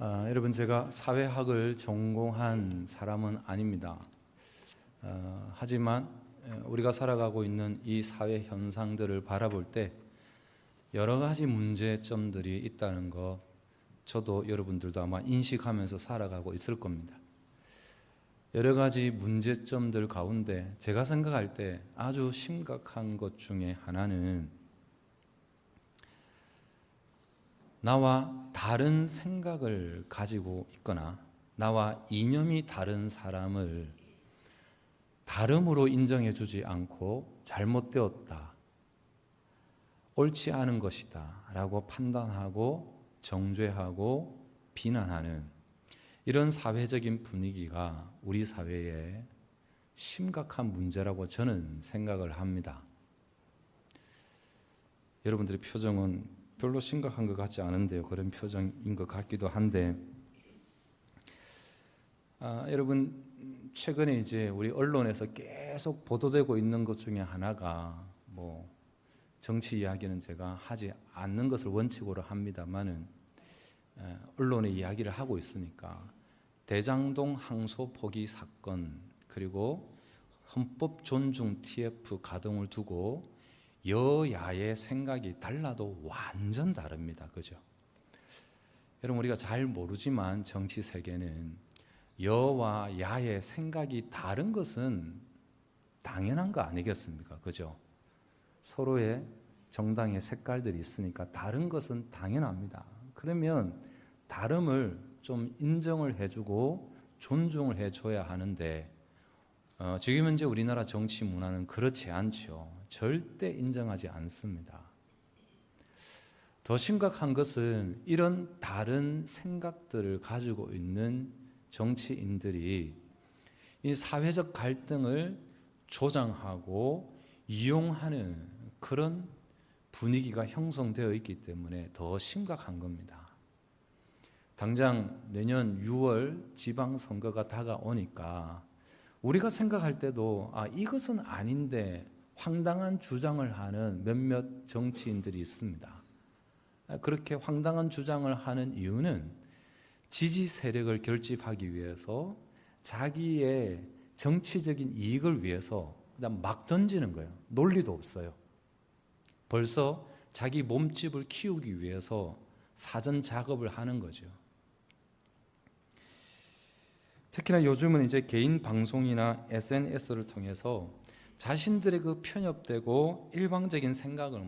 여러분, 제가 사회학을 전공한 사람은 아닙니다. 하지만 우리가 살아가고 있는 이 사회 현상들을 바라볼 때 여러 가지 문제점들이 있다는 것, 저도 여러분들도 아마 인식하면서 살아가고 있을 겁니다. 여러 가지 문제점들 가운데 제가 생각할 때 아주 심각한 것 중에 하나는 나와 다른 생각을 가지고 있거나 나와 이념이 다른 사람을 다름으로 인정해 주지 않고 잘못되었다, 옳지 않은 것이다 라고 판단하고 정죄하고 비난하는 이런 사회적인 분위기가 우리 사회에 심각한 문제라고 저는 생각을 합니다. 여러분들의 표정은 별로 심각한 것 같지 않은데요. 그런 표정인 것 같기도 한데, 여러분, 최근에 이제 우리 언론에서 계속 보도되고 있는 것 중에 하나가 정치 이야기는 제가 하지 않는 것을 원칙으로 합니다만은 언론의 이야기를 하고 있으니까 대장동 항소 포기 사건, 그리고 헌법 존중 TF 가동을 두고 여야의 생각이 달라도 완전 다릅니다. 그죠? 여러분, 우리가 잘 모르지만 정치 세계는 여와 야의 생각이 다른 것은 당연한 거 아니겠습니까? 그죠? 서로의 정당의 색깔들이 있으니까 다른 것은 당연합니다. 그러면 다름을 좀 인정을 해주고 존중을 해줘야 하는데 지금 현재 우리나라 정치 문화는 그렇지 않죠. 절대 인정하지 않습니다. 더 심각한 것은 이런 다른 생각들을 가지고 있는 정치인들이 이 사회적 갈등을 조장하고 이용하는 그런 분위기가 형성되어 있기 때문에 더 심각한 겁니다. 당장 내년 6월 지방선거가 다가오니까 우리가 생각할 때도 이것은 아닌데 황당한 주장을 하는 몇몇 정치인들이 있습니다. 그렇게 황당한 주장을 하는 이유는 지지 세력을 결집하기 위해서 자기의 정치적인 이익을 위해서 그냥 막 던지는 거예요. 논리도 없어요. 벌써 자기 몸집을 키우기 위해서 사전 작업을 하는 거죠. 특히나 요즘은 이제 개인 방송이나 SNS를 통해서 자신들의 그 편협되고 일방적인 생각을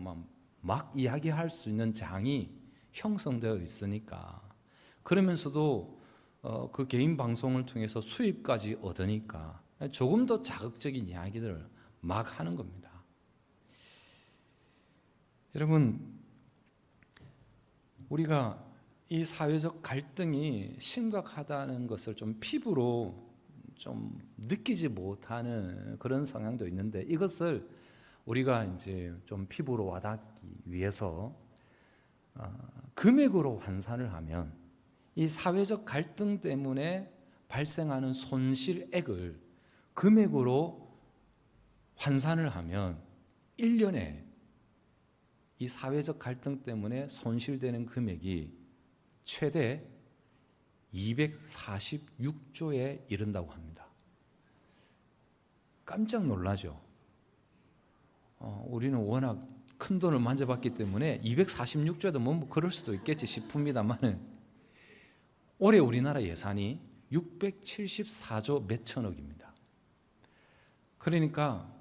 막 이야기할 수 있는 장이 형성되어 있으니까, 그러면서도 그 개인 방송을 통해서 수입까지 얻으니까 조금 더 자극적인 이야기들을 막 하는 겁니다. 여러분, 우리가 이 사회적 갈등이 심각하다는 것을 좀 피부로 좀 느끼지 못하는 그런 성향도 있는데, 이것을 우리가 이제 좀 피부로 와닿기 위해서 금액으로 환산을 하면 이 사회적 갈등 때문에 발생하는 손실액을 금액으로 환산을 하면 1년에 이 사회적 갈등 때문에 손실되는 금액이 최대 246조에 이른다고 합니다. 깜짝 놀라죠. 우리는 워낙 큰 돈을 만져봤기 때문에 246조에도 뭐 그럴 수도 있겠지 싶습니다만은, 올해 우리나라 예산이 674조 몇천억입니다. 그러니까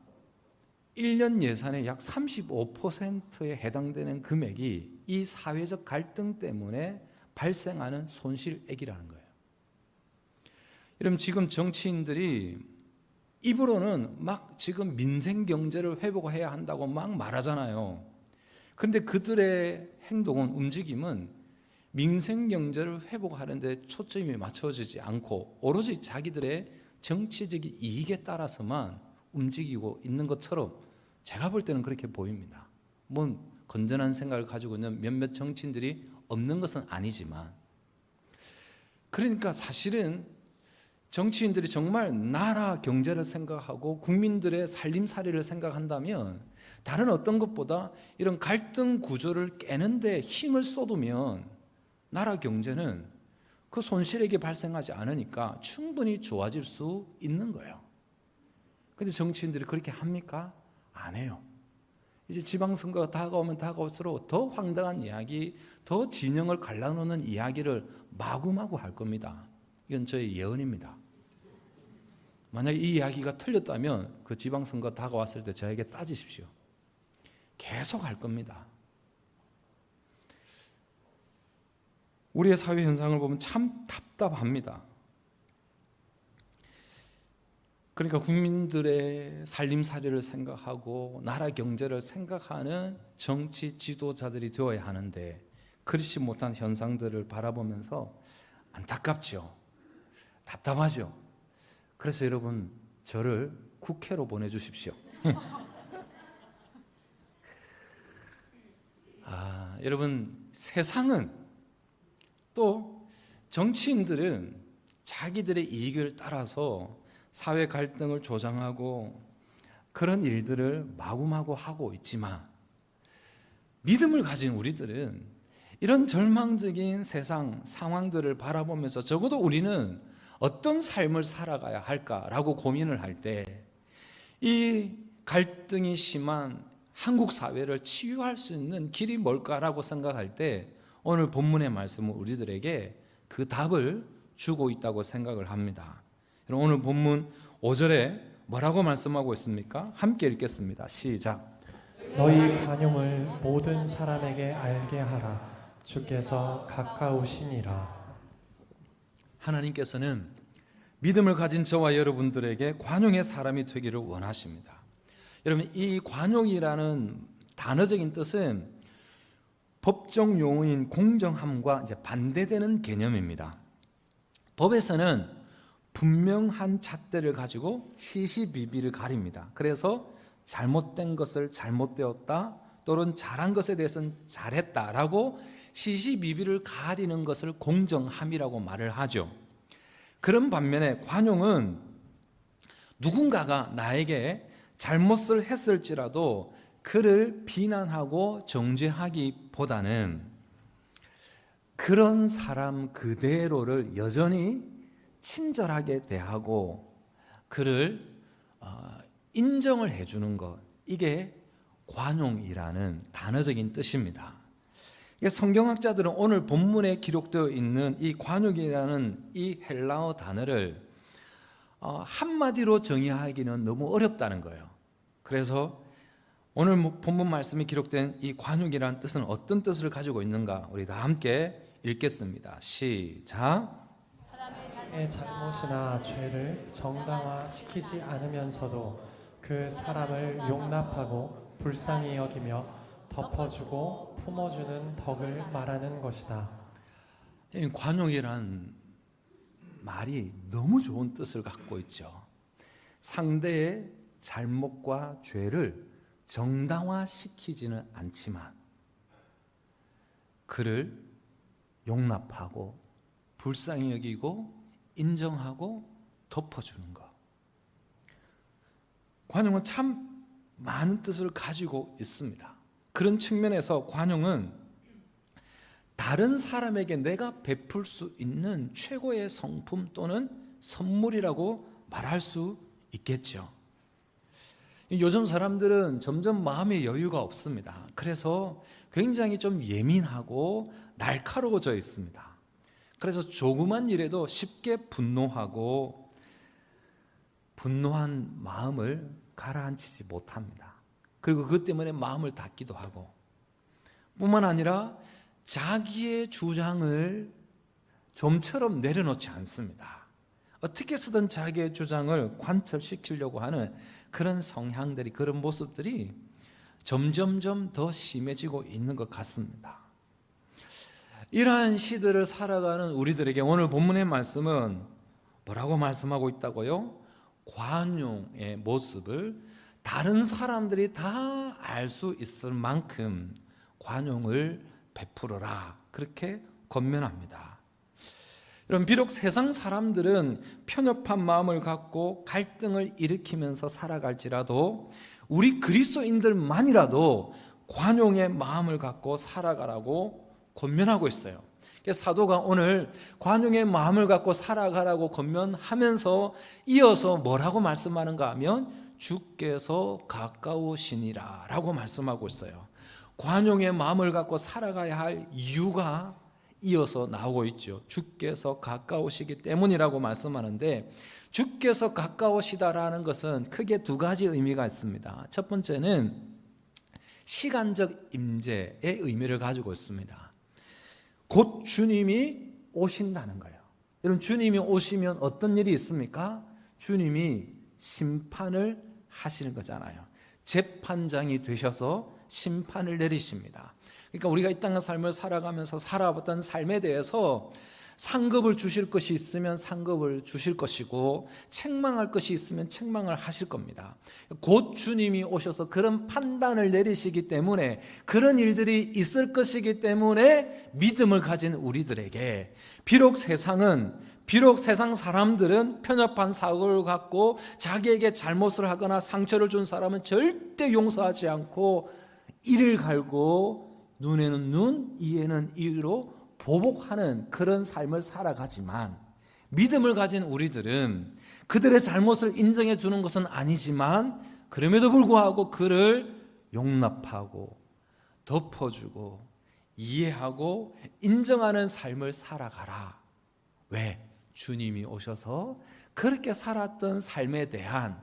1년 예산의 약 35%에 해당되는 금액이 이 사회적 갈등 때문에 발생하는 손실액이라는 거예요. 여러분, 지금 정치인들이 입으로는 막 지금 민생 경제를 회복해야 한다고 막 말하잖아요. 그런데 그들의 행동은, 움직임은 민생 경제를 회복하는 데 초점이 맞춰지지 않고 오로지 자기들의 정치적인 이익에 따라서만 움직이고 있는 것처럼 제가 볼 때는 그렇게 보입니다. 건전한 생각을 가지고 있는 몇몇 정치인들이 없는 것은 아니지만, 그러니까 사실은 정치인들이 정말 나라 경제를 생각하고 국민들의 살림살이를 생각한다면 다른 어떤 것보다 이런 갈등 구조를 깨는 데 힘을 쏟으면 나라 경제는 그 손실액이 발생하지 않으니까 충분히 좋아질 수 있는 거예요. 그런데 정치인들이 그렇게 합니까? 안 해요. 이제 지방선거가 다가오면 다가올수록 더 황당한 이야기, 더 진영을 갈라놓는 이야기를 마구마구 할 겁니다. 이건 저의 예언입니다. 만약에 이 이야기가 틀렸다면 그 지방선거 다가왔을 때 저에게 따지십시오. 계속 할 겁니다. 우리의 사회 현상을 보면 참 답답합니다. 그러니까 국민들의 살림살이를 생각하고 나라 경제를 생각하는 정치 지도자들이 되어야 하는데 그렇지 못한 현상들을 바라보면서 안타깝죠. 답답하죠. 그래서 여러분 저를 국회로 보내주십시오. 여러분 세상은 또 정치인들은 자기들의 이익을 따라서 사회 갈등을 조장하고 그런 일들을 마구마구 하고 있지만 믿음을 가진 우리들은 이런 절망적인 세상 상황들을 바라보면서 적어도 우리는 어떤 삶을 살아가야 할까라고 고민을 할 때 이 갈등이 심한 한국 사회를 치유할 수 있는 길이 뭘까라고 생각할 때 오늘 본문의 말씀은 우리들에게 그 답을 주고 있다고 생각을 합니다. 오늘 본문 5절에 뭐라고 말씀하고 있습니까? 함께 읽겠습니다. 시작. 너희 관용을 모든 사람에게 알게 하라. 주께서 가까우시니라. 하나님께서는 믿음을 가진 저와 여러분들에게 관용의 사람이 되기를 원하십니다. 여러분 이 관용이라는 단어적인 뜻은 법정 용어인 공정함과 이제 반대되는 개념입니다. 법에서는 분명한 잣대를 가지고 시시비비를 가립니다. 그래서 잘못된 것을 잘못되었다 또는 잘한 것에 대해서는 잘했다라고 시시비비를 가리는 것을 공정함이라고 말을 하죠. 그런 반면에 관용은 누군가가 나에게 잘못을 했을지라도 그를 비난하고 정죄하기보다는 그런 사람 그대로를 여전히 친절하게 대하고 그를 인정을 해주는 것, 이게 관용이라는 단어적인 뜻입니다. 성경학자들은 오늘 본문에 기록되어 있는 이 관용이라는 이 헬라어 단어를 한마디로 정의하기는 너무 어렵다는 거예요. 그래서 오늘 본문 말씀에 기록된 이 관용이라는 뜻은 어떤 뜻을 가지고 있는가 우리 다 함께 읽겠습니다. 시작. 의 잘못이나 죄를 정당화시키지 않으면서도 그 사람을 용납하고 불쌍히 여기며 덮어주고 품어주는 덕을 말하는 것이다. 관용이란 말이 너무 좋은 뜻을 갖고 있죠. 상대의 잘못과 죄를 정당화시키지는 않지만 그를 용납하고 불쌍히 여기고 인정하고 덮어주는 것. 관용은 참 많은 뜻을 가지고 있습니다. 그런 측면에서 관용은 다른 사람에게 내가 베풀 수 있는 최고의 성품 또는 선물이라고 말할 수 있겠죠. 요즘 사람들은 점점 마음의 여유가 없습니다. 그래서 굉장히 좀 예민하고 날카로워져 있습니다. 그래서 조그만 일에도 쉽게 분노하고 분노한 마음을 가라앉히지 못합니다. 그리고 그것 때문에 마음을 닫기도 하고 뿐만 아니라 자기의 주장을 좀처럼 내려놓지 않습니다. 어떻게 쓰든 자기의 주장을 관철시키려고 하는 그런 성향들이, 그런 모습들이 점점점 더 심해지고 있는 것 같습니다. 이러한 시대를 살아가는 우리들에게 오늘 본문의 말씀은 뭐라고 말씀하고 있다고요? 관용의 모습을 다른 사람들이 다 알 수 있을 만큼 관용을 베풀어라, 그렇게 권면합니다. 여러분, 비록 세상 사람들은 편협한 마음을 갖고 갈등을 일으키면서 살아갈지라도 우리 그리스도인들만이라도 관용의 마음을 갖고 살아가라고 권면하고 있어요. 사도가 오늘 관용의 마음을 갖고 살아가라고 권면하면서 이어서 뭐라고 말씀하는가 하면 주께서 가까우시니라 라고 말씀하고 있어요. 관용의 마음을 갖고 살아가야 할 이유가 이어서 나오고 있죠. 주께서 가까우시기 때문이라고 말씀하는데, 주께서 가까우시다라는 것은 크게 두 가지 의미가 있습니다. 첫 번째는 시간적 임재의 의미를 가지고 있습니다. 곧 주님이 오신다는 거예요. 여러분, 주님이 오시면 어떤 일이 있습니까? 주님이 심판을 하시는 거잖아요. 재판장이 되셔서 심판을 내리십니다. 그러니까 우리가 이 땅의 삶을 살아가면서 살아왔던 삶에 대해서 상급을 주실 것이 있으면 상급을 주실 것이고, 책망할 것이 있으면 책망을 하실 겁니다. 곧 주님이 오셔서 그런 판단을 내리시기 때문에, 그런 일들이 있을 것이기 때문에 믿음을 가진 우리들에게 비록 세상 사람들은 편협한 사고를 갖고 자기에게 잘못을 하거나 상처를 준 사람은 절대 용서하지 않고 이를 갈고 눈에는 눈, 이에는 이로 보복하는 그런 삶을 살아가지만, 믿음을 가진 우리들은 그들의 잘못을 인정해 주는 것은 아니지만 그럼에도 불구하고 그를 용납하고 덮어주고 이해하고 인정하는 삶을 살아가라. 왜? 주님이 오셔서 그렇게 살았던 삶에 대한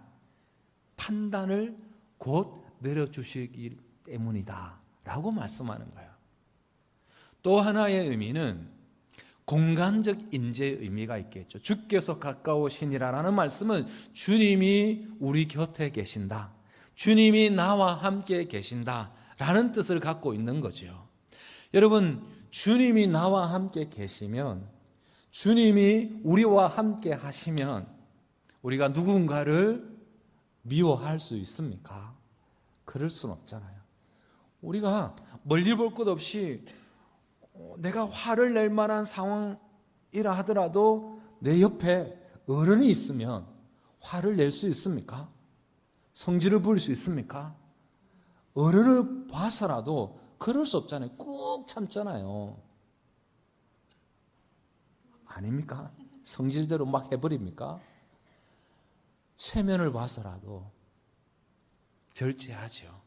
판단을 곧 내려주시기 때문이다 라고 말씀하는 거예요. 또 하나의 의미는 공간적 임재의 의미가 있겠죠. 주께서 가까우시니라라는 말씀은 주님이 우리 곁에 계신다, 주님이 나와 함께 계신다라는 뜻을 갖고 있는 거죠. 여러분, 주님이 나와 함께 계시면, 주님이 우리와 함께 하시면 우리가 누군가를 미워할 수 있습니까? 그럴 수는 없잖아요. 우리가 멀리 볼 것 없이 내가 화를 낼 만한 상황이라 하더라도 내 옆에 어른이 있으면 화를 낼 수 있습니까? 성질을 부릴 수 있습니까? 어른을 봐서라도 그럴 수 없잖아요. 꾹 참잖아요. 아닙니까? 성질대로 막 해버립니까? 체면을 봐서라도 절제하죠.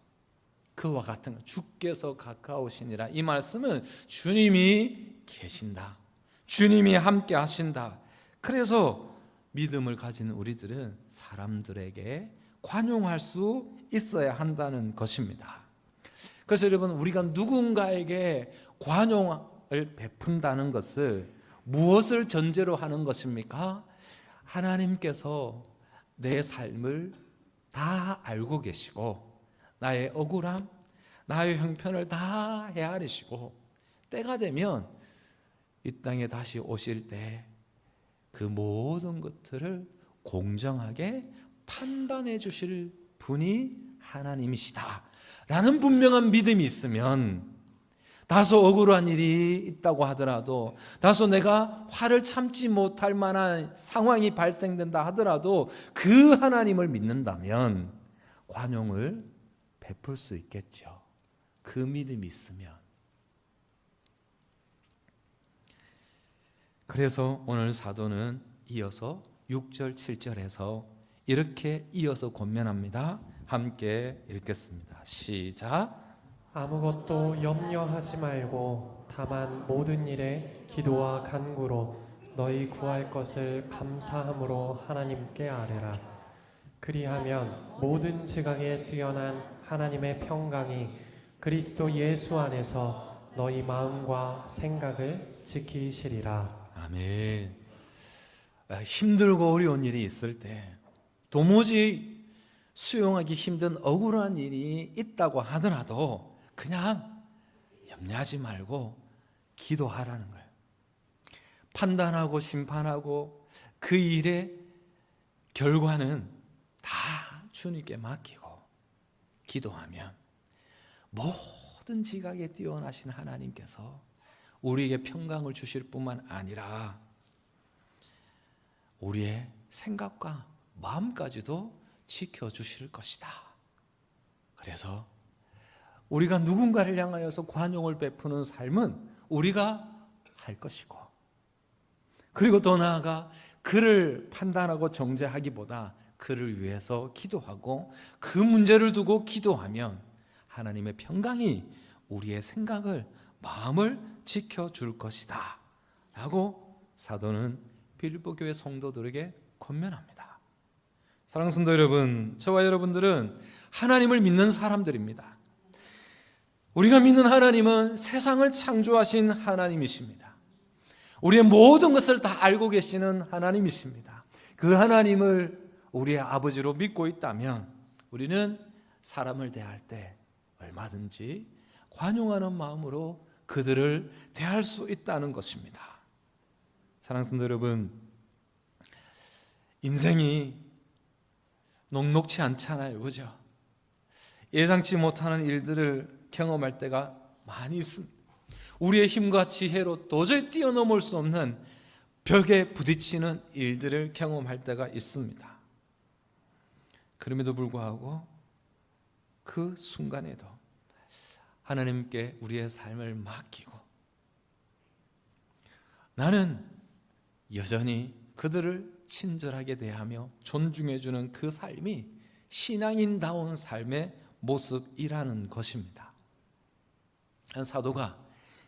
그와 같은 것, 주께서 가까우시니라, 이 말씀은 주님이 계신다, 주님이 함께 하신다. 그래서 믿음을 가진 우리들은 사람들에게 관용할 수 있어야 한다는 것입니다. 그래서 여러분, 우리가 누군가에게 관용을 베푼다는 것을 무엇을 전제로 하는 것입니까? 하나님께서 내 삶을 다 알고 계시고 나의 억울함, 나의 형편을 다 헤아리시고 때가 되면 이 땅에 다시 오실 때 그 모든 것들을 공정하게 판단해 주실 분이 하나님이시다 라는 분명한 믿음이 있으면, 다소 억울한 일이 있다고 하더라도, 다소 내가 화를 참지 못할 만한 상황이 발생된다 하더라도 그 하나님을 믿는다면 관용을 베풀 수 있겠죠. 그 믿음이 있으면. 그래서 오늘 사도는 이어서 6절 7절에서 이렇게 이어서 권면합니다. 함께 읽겠습니다. 시작. 아무것도 염려하지 말고 다만 모든 일에 기도와 간구로 너희 구할 것을 감사함으로 하나님께 아뢰라. 그리하면 모든 지각에 뛰어난 하나님의 평강이 그리스도 예수 안에서 너희 마음과 생각을 지키시리라. 아멘. 힘들고 어려운 일이 있을 때, 도무지 수용하기 힘든 억울한 일이 있다고 하더라도 그냥 염려하지 말고 기도하라는 거예요. 판단하고 심판하고 그 일의 결과는 다 주님께 맡기고 기도하면 모든 지각에 뛰어나신 하나님께서 우리에게 평강을 주실 뿐만 아니라 우리의 생각과 마음까지도 지켜주실 것이다. 그래서 우리가 누군가를 향하여서 관용을 베푸는 삶은 우리가 할 것이고, 그리고 더 나아가 그를 판단하고 정죄하기보다 그를 위해서 기도하고 그 문제를 두고 기도하면 하나님의 평강이 우리의 생각을, 마음을 지켜줄 것이다 라고 사도는 빌립보 교회 성도들에게 권면합니다. 사랑하는 성도 여러분, 저와 여러분들은 하나님을 믿는 사람들입니다. 우리가 믿는 하나님은 세상을 창조하신 하나님이십니다. 우리의 모든 것을 다 알고 계시는 하나님이십니다. 그 하나님을 우리의 아버지로 믿고 있다면 우리는 사람을 대할 때 얼마든지 관용하는 마음으로 그들을 대할 수 있다는 것입니다. 사랑하는 성도 여러분, 인생이 녹록치 않잖아요, 그죠? 예상치 못하는 일들을 경험할 때가 많이 있습니다. 우리의 힘과 지혜로 도저히 뛰어넘을 수 없는 벽에 부딪히는 일들을 경험할 때가 있습니다. 그럼에도 불구하고 그 순간에도 하나님께 우리의 삶을 맡기고 나는 여전히 그들을 친절하게 대하며 존중해주는 그 삶이 신앙인다운 삶의 모습이라는 것입니다. 사도가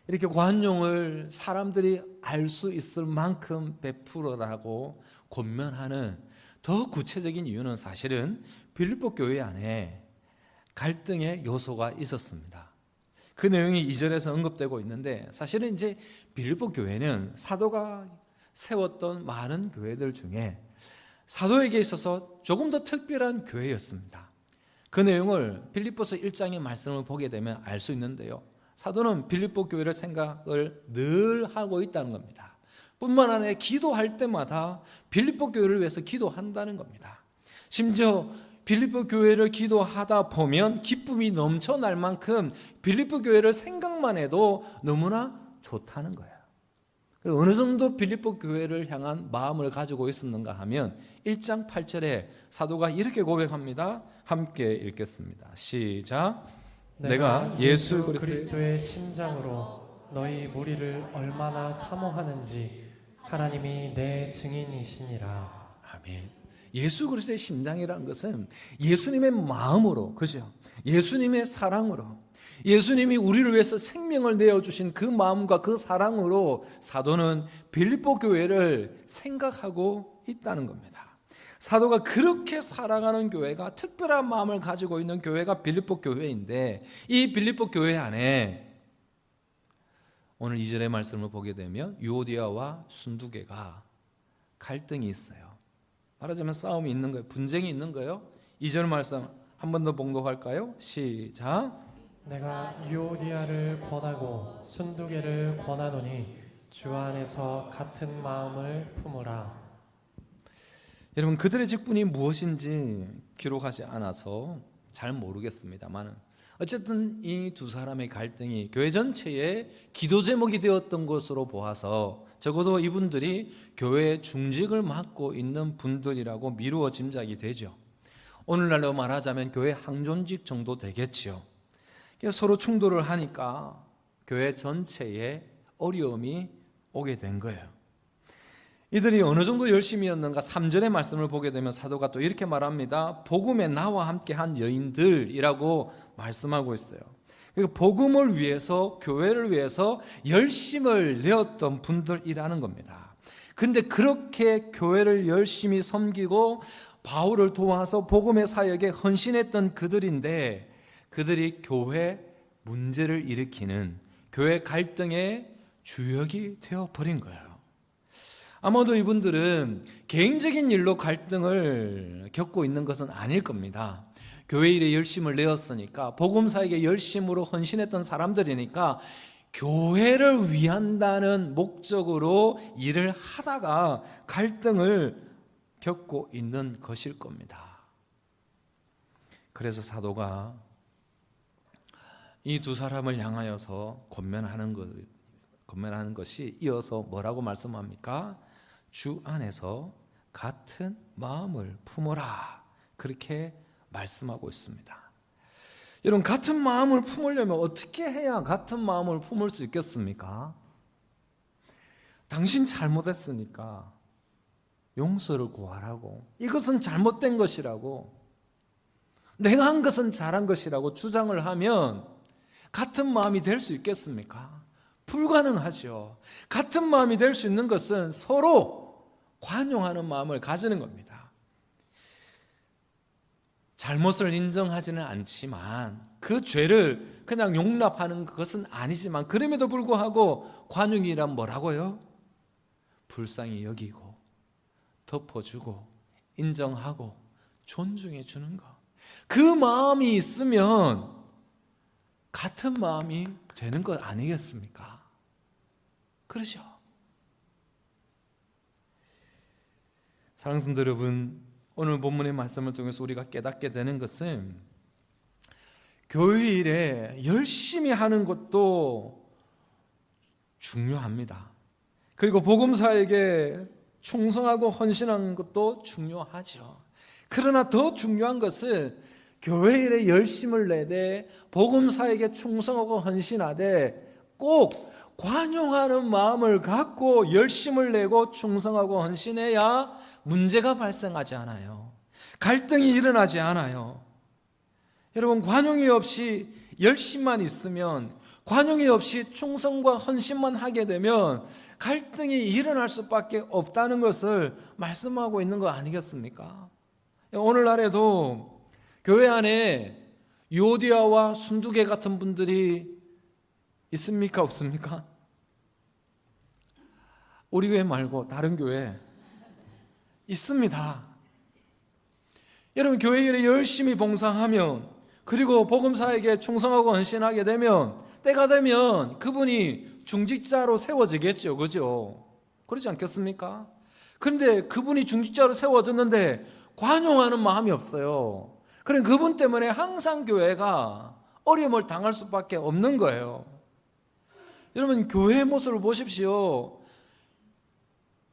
이렇게 관용을 사람들이 알 수 있을 만큼 베풀어라고 권면하는 더 구체적인 이유는 사실은 빌립보 교회 안에 갈등의 요소가 있었습니다. 그 내용이 2절에서 언급되고 있는데, 사실은 이제 빌립보 교회는 사도가 세웠던 많은 교회들 중에 사도에게 있어서 조금 더 특별한 교회였습니다. 그 내용을 빌립보서 1장의 말씀을 보게 되면 알 수 있는데요, 사도는 빌립보 교회를 생각을 늘 하고 있다는 겁니다. 뿐만 아니라 기도할 때마다 빌립보 교회를 위해서 기도한다는 겁니다. 심지어 빌립보 교회를 기도하다 보면 기쁨이 넘쳐날 만큼 빌립보 교회를 생각만 해도 너무나 좋다는 거예요. 어느 정도 빌립보 교회를 향한 마음을 가지고 있었는가 하면 1장 8절에 사도가 이렇게 고백합니다. 함께 읽겠습니다. 시작. 내가 예수 그리스도의 심장으로 너희 무리를 얼마나 사모하는지 하나님이 내 증인이시니라. 아멘. 예수 그리스도의 심장이라는 것은 예수님의 마음으로, 그죠? 예수님의 사랑으로, 예수님이 우리를 위해서 생명을 내어주신 그 마음과 그 사랑으로 사도는 빌립보 교회를 생각하고 있다는 겁니다. 사도가 그렇게 사랑하는 교회가, 특별한 마음을 가지고 있는 교회가 빌립보 교회인데, 이 빌립보 교회 안에 오늘 2절의 말씀을 보게 되면 유오디아와 순두계가 갈등이 있어요. 말하자면 싸움이 있는 거예요. 분쟁이 있는 거예요. 2절 말씀 한 번 더 봉독할까요? 시작. 내가 유오디아를 권하고 순두계를 권하노니 주 안에서 같은 마음을 품으라. 여러분, 그들의 직분이 무엇인지 기록하지 않아서 잘 모르겠습니다만, 어쨌든 이 두 사람의 갈등이 교회 전체의 기도 제목이 되었던 것으로 보아서 적어도 이분들이 교회의 중직을 맡고 있는 분들이라고 미루어 짐작이 되죠. 오늘날로 말하자면 교회 항존직 정도 되겠지요. 서로 충돌을 하니까 교회 전체에 어려움이 오게 된 거예요. 이들이 어느 정도 열심이었는가, 3절의 말씀을 보게 되면 사도가 또 이렇게 말합니다. 복음에 나와 함께 한 여인들이라고 말씀하고 있어요. 그러니까 복음을 위해서, 교회를 위해서 열심을 내었던 분들이라는 겁니다. 근데 그렇게 교회를 열심히 섬기고 바울을 도와서 복음의 사역에 헌신했던 그들인데, 그들이 교회 문제를 일으키는, 교회 갈등의 주역이 되어버린 거예요. 아마도 이분들은 개인적인 일로 갈등을 겪고 있는 것은 아닐 겁니다. 교회 일에 열심을 내었으니까, 복음 사역에 열심으로 헌신했던 사람들이니까 교회를 위한다는 목적으로 일을 하다가 갈등을 겪고 있는 것일 겁니다. 그래서 사도가 이 두 사람을 향하여서 권면하는 것이 이어서 뭐라고 말씀합니까? 주 안에서 같은 마음을 품어라, 그렇게 말씀하고 있습니다. 여러분, 같은 마음을 품으려면 어떻게 해야 같은 마음을 품을 수 있겠습니까? 당신 잘못했으니까 용서를 구하라고, 이것은 잘못된 것이라고, 내가 한 것은 잘한 것이라고 주장을 하면 같은 마음이 될 수 있겠습니까? 불가능하죠. 같은 마음이 될 수 있는 것은 서로 관용하는 마음을 가지는 겁니다. 잘못을 인정하지는 않지만 그 죄를 그냥 용납하는 것은 아니지만, 그럼에도 불구하고 관용이란 뭐라고요? 불쌍히 여기고 덮어주고 인정하고 존중해 주는 것. 그 마음이 있으면 같은 마음이 되는 것 아니겠습니까? 그러죠? 사랑하는 성도 여러분, 오늘 본문의 말씀을 통해서 우리가 깨닫게 되는 것은 교회 일에 열심히 하는 것도 중요합니다. 그리고 복음사에게 충성하고 헌신하는 것도 중요하죠. 그러나 더 중요한 것은 교회 일에 열심을 내되 복음사에게 충성하고 헌신하되 꼭 관용하는 마음을 갖고 열심을 내고 충성하고 헌신해야 문제가 발생하지 않아요. 갈등이 일어나지 않아요. 여러분, 관용이 없이 열심만 있으면, 관용이 없이 충성과 헌신만 하게 되면 갈등이 일어날 수밖에 없다는 것을 말씀하고 있는 거 아니겠습니까? 오늘날에도 교회 안에 유오디아와 순두계 같은 분들이 있습니까? 없습니까? 우리 교회 말고 다른 교회 있습니다. 여러분, 교회 일에 열심히 봉사하면, 그리고 복음사에게 충성하고 헌신하게 되면, 때가 되면 그분이 중직자로 세워지겠죠. 그죠? 그렇지 않겠습니까? 그런데 그분이 중직자로 세워졌는데 관용하는 마음이 없어요. 그럼 그분 때문에 항상 교회가 어려움을 당할 수밖에 없는 거예요. 여러분, 교회의 모습을 보십시오.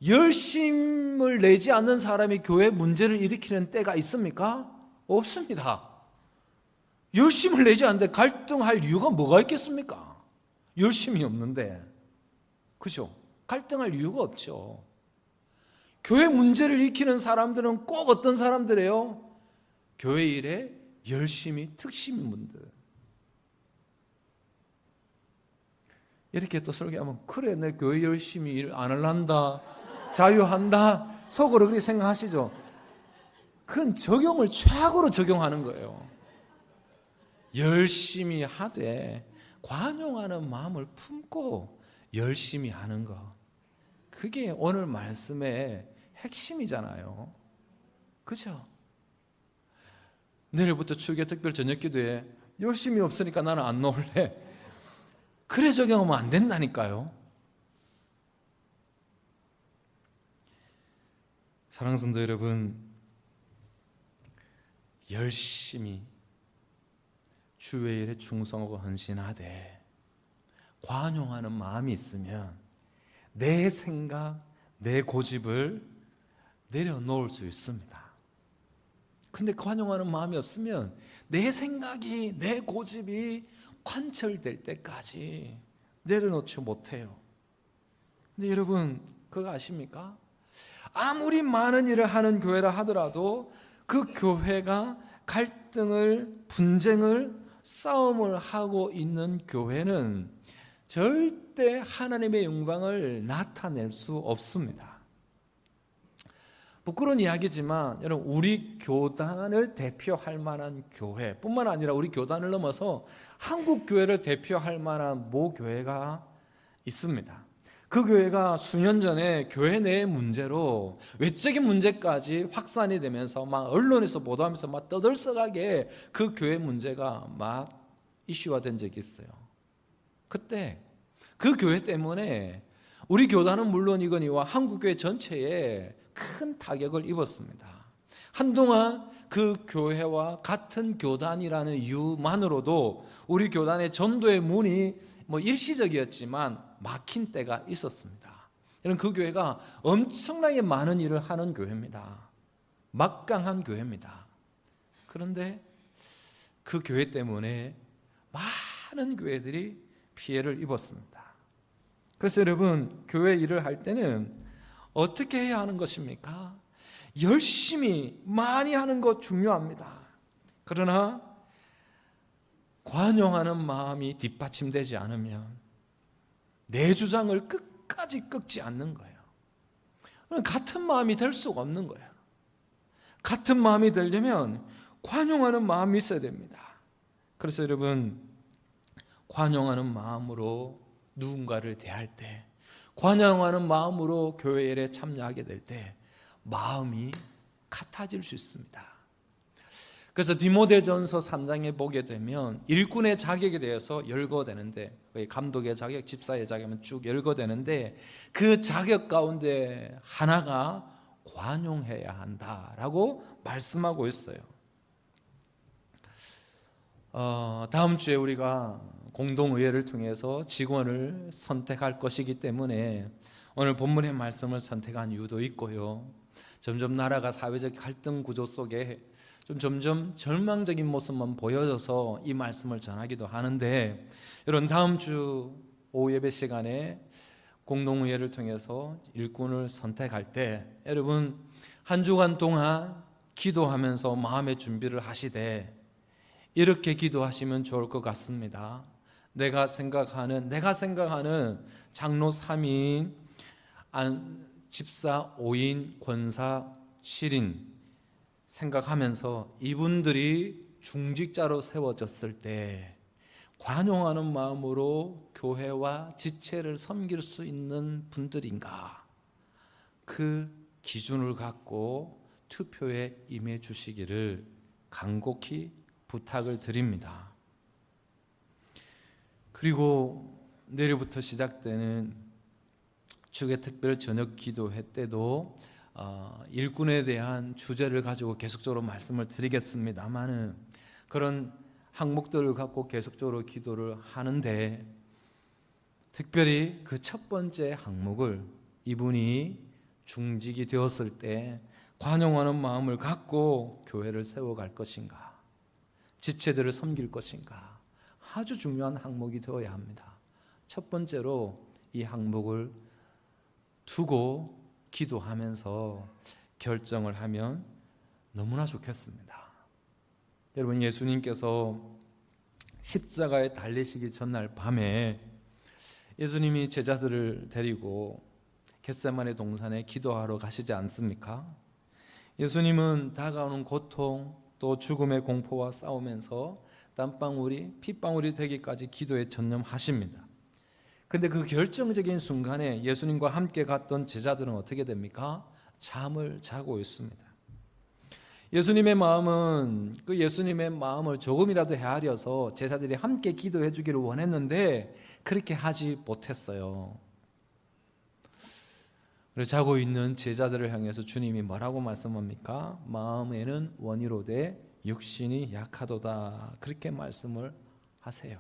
열심을 내지 않는 사람이 교회 문제를 일으키는 때가 있습니까? 없습니다. 열심을 내지 않는데 갈등할 이유가 뭐가 있겠습니까? 열심이 없는데. 그죠? 갈등할 이유가 없죠. 교회 문제를 일으키는 사람들은 꼭 어떤 사람들이에요? 교회 일에 열심히 특심인 분들. 이렇게 또 설교하면, 그래, 내 교회 열심히 일 안 할란다, 자유한다, 속으로 그렇게 생각하시죠. 그건 적용을 최악으로 적용하는 거예요. 열심히 하되 관용하는 마음을 품고 열심히 하는 것, 그게 오늘 말씀의 핵심이잖아요. 그죠? 내일부터 추계 특별 저녁기도에 열심히 없으니까 나는 안 나올래, 그래 적용하면 안 된다니까요. 사랑하는 성도 여러분, 열심히 주의 일에 충성하고 헌신하되 관용하는 마음이 있으면 내 생각, 내 고집을 내려놓을 수 있습니다. 근데 관용하는 마음이 없으면 내 생각이, 내 고집이 관철될 때까지 내려놓지 못해요. 근데 여러분, 그거 아십니까? 아무리 많은 일을 하는 교회라 하더라도 그 교회가 갈등을, 분쟁을, 싸움을 하고 있는 교회는 절대 하나님의 영광을 나타낼 수 없습니다. 부끄러운 이야기지만 여러분, 우리 교단을 대표할 만한 교회뿐만 아니라 우리 교단을 넘어서 한국 교회를 대표할 만한 모 교회가 있습니다. 그 교회가 수년 전에 교회 내의 문제로 외적인 문제까지 확산이 되면서 막 언론에서 보도하면서 막 떠들썩하게 그 교회 문제가 막 이슈화 된 적이 있어요. 그때 그 교회 때문에 우리 교단은 물론이거니와 한국교회 전체에 큰 타격을 입었습니다. 한동안 그 교회와 같은 교단이라는 이유만으로도 우리 교단의 전도의 문이 일시적이었지만 막힌 때가 있었습니다. 여러분, 그 교회가 엄청나게 많은 일을 하는 교회입니다. 막강한 교회입니다. 그런데 그 교회 때문에 많은 교회들이 피해를 입었습니다. 그래서 여러분, 교회 일을 할 때는 어떻게 해야 하는 것입니까? 열심히 많이 하는 것 중요합니다. 그러나 관용하는 마음이 뒷받침되지 않으면 내 주장을 끝까지 꺾지 않는 거예요. 같은 마음이 될 수가 없는 거예요. 같은 마음이 되려면 관용하는 마음이 있어야 됩니다. 그래서 여러분, 관용하는 마음으로 누군가를 대할 때, 관용하는 마음으로 교회 일에 참여하게 될 때 마음이 같아질 수 있습니다. 그래서 디모데전서 3장에 보게 되면 일꾼의 자격에 대해서 열거되는데, 감독의 자격, 집사의 자격은 쭉 열거되는데, 그 자격 가운데 하나가 관용해야 한다라고 말씀하고 있어요. 다음 주에 우리가 공동의회를 통해서 직원을 선택할 것이기 때문에 오늘 본문의 말씀을 선택한 이유도 있고요. 점점 나라가 사회적 갈등 구조 속에 점점 절망적인 모습만 보여져서 이 말씀을 전하기도 하는데, 여러분, 다음 주 오후 예배 시간에 공동의회를 통해서 일꾼을 선택할 때 여러분, 한 주간 동안 기도하면서 마음의 준비를 하시되 이렇게 기도하시면 좋을 것 같습니다. 내가 생각하는 장로 3인, 집사 5인, 권사 7인 생각하면서 이분들이 중직자로 세워졌을 때 관용하는 마음으로 교회와 지체를 섬길 수 있는 분들인가, 그 기준을 갖고 투표에 임해 주시기를 간곡히 부탁을 드립니다. 그리고 내일부터 시작되는 주의 특별 저녁 기도회 때도 일꾼에 대한 주제를 가지고 계속적으로 말씀을 드리겠습니다만은, 그런 항목들을 갖고 계속적으로 기도를 하는데, 특별히 그 첫 번째 항목을 이분이 중직이 되었을 때 관용하는 마음을 갖고 교회를 세워갈 것인가, 지체들을 섬길 것인가, 아주 중요한 항목이 되어야 합니다. 첫 번째로 이 항목을 두고 기도하면서 결정을 하면 너무나 좋겠습니다. 여러분, 예수님께서 십자가에 달리시기 전날 밤에 예수님이 제자들을 데리고 겟세마네 동산에 기도하러 가시지 않습니까? 예수님은 다가오는 고통, 또 죽음의 공포와 싸우면서 땀방울이 핏방울이 되기까지 기도에 전념하십니다. 근데 그 결정적인 순간에 예수님과 함께 갔던 제자들은 어떻게 됩니까? 잠을 자고 있습니다. 예수님의 마음은 그 예수님의 마음을 조금이라도 헤아려서 제자들이 함께 기도해 주기를 원했는데 그렇게 하지 못했어요. 그래서 자고 있는 제자들을 향해서 주님이 뭐라고 말씀합니까? 마음에는 원이로되 육신이 약하도다, 그렇게 말씀을 하세요.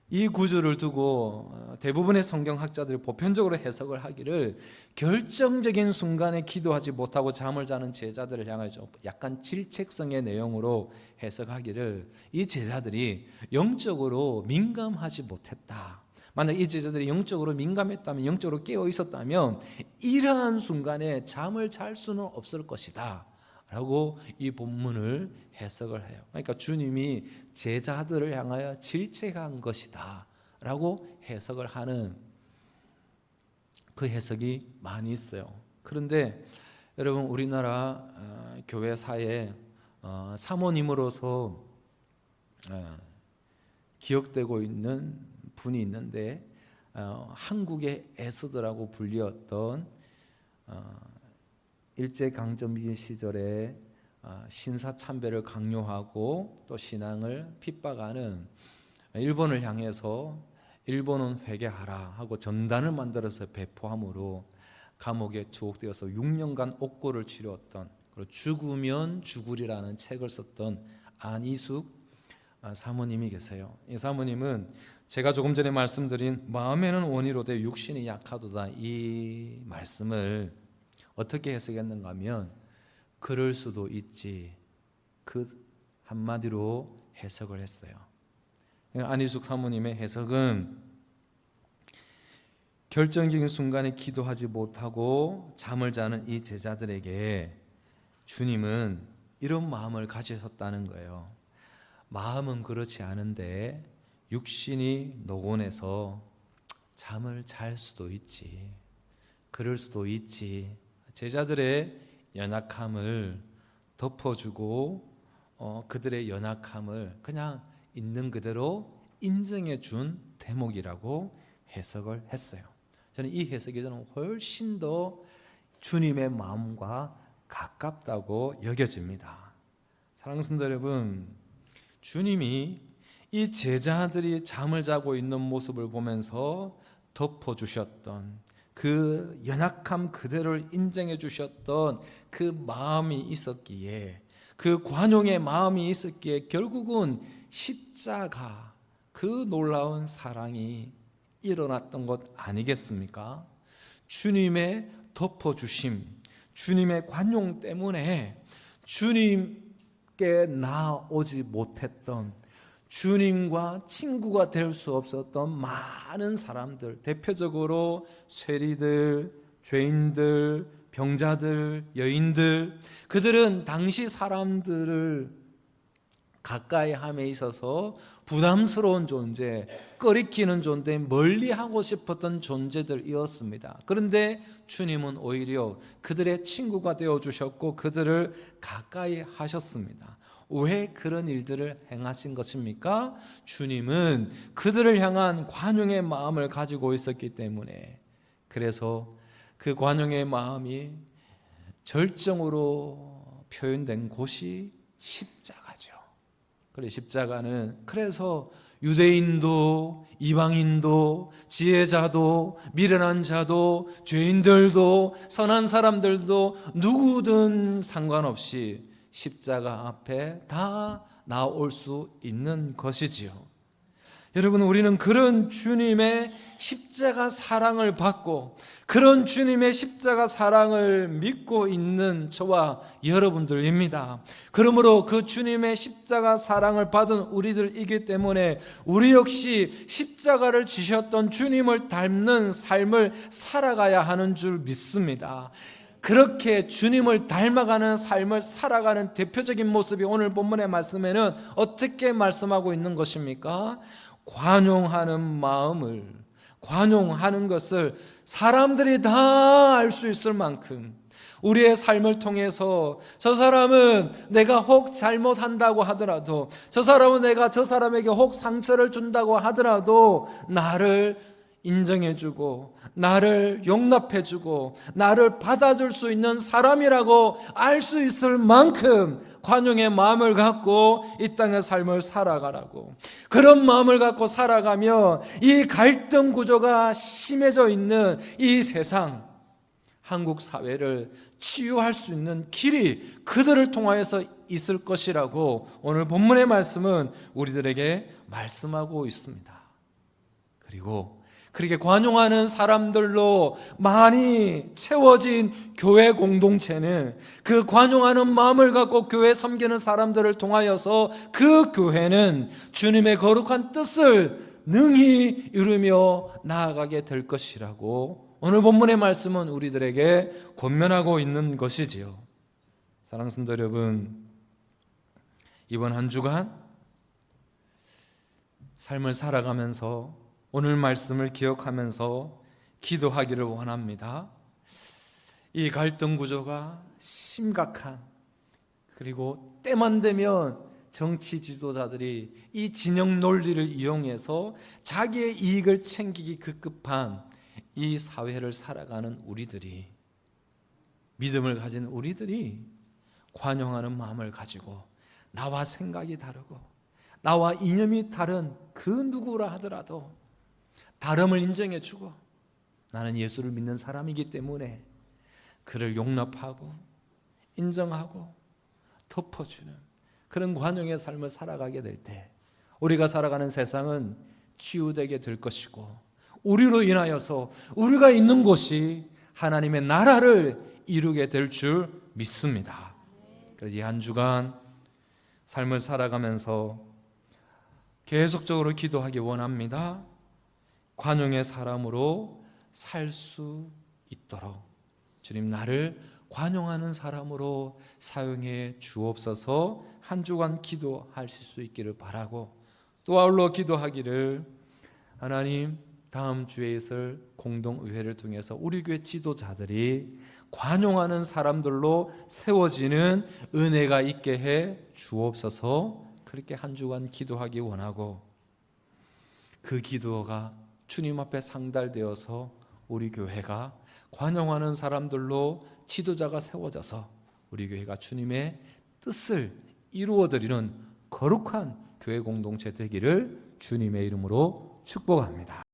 이 구절을 두고 대부분의 성경학자들이 보편적으로 해석을 하기를, 결정적인 순간에 기도하지 못하고 잠을 자는 제자들을 향해서 약간 질책성의 내용으로 해석하기를, 이 제자들이 영적으로 민감하지 못했다. 만약 이 제자들이 영적으로 민감했다면, 영적으로 깨어 있었다면 이러한 순간에 잠을 잘 수는 없을 것이다 라고 이 본문을 해석을 해요. 그러니까 주님이 제자들을 향하여 질책한 것이다 라고 해석을 하는 그 해석이 많이 있어요. 그런데 여러분, 우리나라 교회사에 사모님으로서 기억되고 있는 분이 있는데, 한국의 에스더라고 불리었던 일제강점기 시절에 신사참배를 강요하고 또 신앙을 핍박하는 일본을 향해서 일본은 회개하라 하고 전단을 만들어서 배포함으로 감옥에 투옥되어서 6년간 옥고를 치렀던, 그리고 죽으면 죽으리라는 책을 썼던 안이숙 사모님이 계세요. 이 사모님은 제가 조금 전에 말씀드린 마음에는 원이로되 육신이 약하도다, 이 말씀을 어떻게 해석했는가 하면, 그럴 수도 있지, 그 한마디로 해석을 했어요. 안희숙 사모님의 해석은, 결정적인 순간에 기도하지 못하고 잠을 자는 이 제자들에게 주님은 이런 마음을 가지셨다는 거예요. 마음은 그렇지 않은데 육신이 노곤해서 잠을 잘 수도 있지. 그럴 수도 있지. 제자들의 연약함을 덮어주고 그들의 연약함을 그냥 있는 그대로 인정해 준 대목이라고 해석을 했어요. 저는 이 해석이 저는 훨씬 더 주님의 마음과 가깝다고 여겨집니다. 사랑하는 성도 여러분, 주님이 이 제자들이 잠을 자고 있는 모습을 보면서 덮어주셨던 그 연약함 그대로를 인정해 주셨던 그 마음이 있었기에, 그 관용의 마음이 있었기에 결국은 십자가, 그 놀라운 사랑이 일어났던 것 아니겠습니까? 주님의 덮어주심, 주님의 관용 때문에 주님께 나오지 못했던, 주님과 친구가 될 수 없었던 많은 사람들, 대표적으로 세리들, 죄인들, 병자들, 여인들, 그들은 당시 사람들을 가까이 함에 있어서 부담스러운 존재, 꺼리끼는 존재, 멀리하고 싶었던 존재들이었습니다. 그런데 주님은 오히려 그들의 친구가 되어주셨고 그들을 가까이 하셨습니다. 왜 그런 일들을 행하신 것입니까? 주님은 그들을 향한 관용의 마음을 가지고 있었기 때문에. 그래서 그 관용의 마음이 절정으로 표현된 곳이 십자가죠. 그래, 십자가는 그래서 유대인도 이방인도 지혜자도 미련한 자도 죄인들도 선한 사람들도 누구든 상관없이 십자가 앞에 다 나올 수 있는 것이지요. 여러분, 우리는 그런 주님의 십자가 사랑을 받고 그런 주님의 십자가 사랑을 믿고 있는 저와 여러분들입니다. 그러므로 그 주님의 십자가 사랑을 받은 우리들이기 때문에 우리 역시 십자가를 지셨던 주님을 닮는 삶을 살아가야 하는 줄 믿습니다. 그렇게 주님을 닮아가는 삶을 살아가는 대표적인 모습이 오늘 본문의 말씀에는 어떻게 말씀하고 있는 것입니까? 관용하는 마음을, 관용하는 것을 사람들이 다 알 수 있을 만큼 우리의 삶을 통해서 저 사람은 내가 혹 잘못한다고 하더라도, 저 사람은 내가 저 사람에게 혹 상처를 준다고 하더라도 나를 인정해주고 나를 용납해주고 나를 받아줄 수 있는 사람이라고 알 수 있을 만큼 관용의 마음을 갖고 이 땅의 삶을 살아가라고. 그런 마음을 갖고 살아가면 이 갈등 구조가 심해져 있는 이 세상, 한국 사회를 치유할 수 있는 길이 그들을 통하여서 있을 것이라고 오늘 본문의 말씀은 우리들에게 말씀하고 있습니다. 그리고 그렇게 관용하는 사람들로 많이 채워진 교회 공동체는 그 관용하는 마음을 갖고 교회 섬기는 사람들을 통하여서 그 교회는 주님의 거룩한 뜻을 능히 이루며 나아가게 될 것이라고 오늘 본문의 말씀은 우리들에게 권면하고 있는 것이지요. 사랑하는 성도 여러분, 이번 한 주간 삶을 살아가면서 오늘 말씀을 기억하면서 기도하기를 원합니다. 이 갈등 구조가 심각한, 그리고 때만 되면 정치 지도자들이 이 진영 논리를 이용해서 자기의 이익을 챙기기 급급한 이 사회를 살아가는 우리들이, 믿음을 가진 우리들이 관용하는 마음을 가지고 나와 생각이 다르고 나와 이념이 다른 그 누구라 하더라도 다름을 인정해주고 나는 예수를 믿는 사람이기 때문에 그를 용납하고 인정하고 덮어주는 그런 관용의 삶을 살아가게 될 때 우리가 살아가는 세상은 치유되게 될 것이고 우리로 인하여서 우리가 있는 곳이 하나님의 나라를 이루게 될 줄 믿습니다. 그래서 이 한 주간 삶을 살아가면서 계속적으로 기도하기 원합니다. 관용의 사람으로 살 수 있도록 주님 나를 관용하는 사람으로 사용해 주옵소서. 한 주간 기도하실 수 있기를 바라고 또 아울러 기도하기를 하나님 다음 주에 있을 공동의회를 통해서 우리 교회 지도자들이 관용하는 사람들로 세워지는 은혜가 있게 해 주옵소서. 그렇게 한 주간 기도하기 원하고 그 기도가 주님 앞에 상달되어서 우리 교회가 관용하는 사람들로 지도자가 세워져서 우리 교회가 주님의 뜻을 이루어드리는 거룩한 교회 공동체 되기를 주님의 이름으로 축복합니다.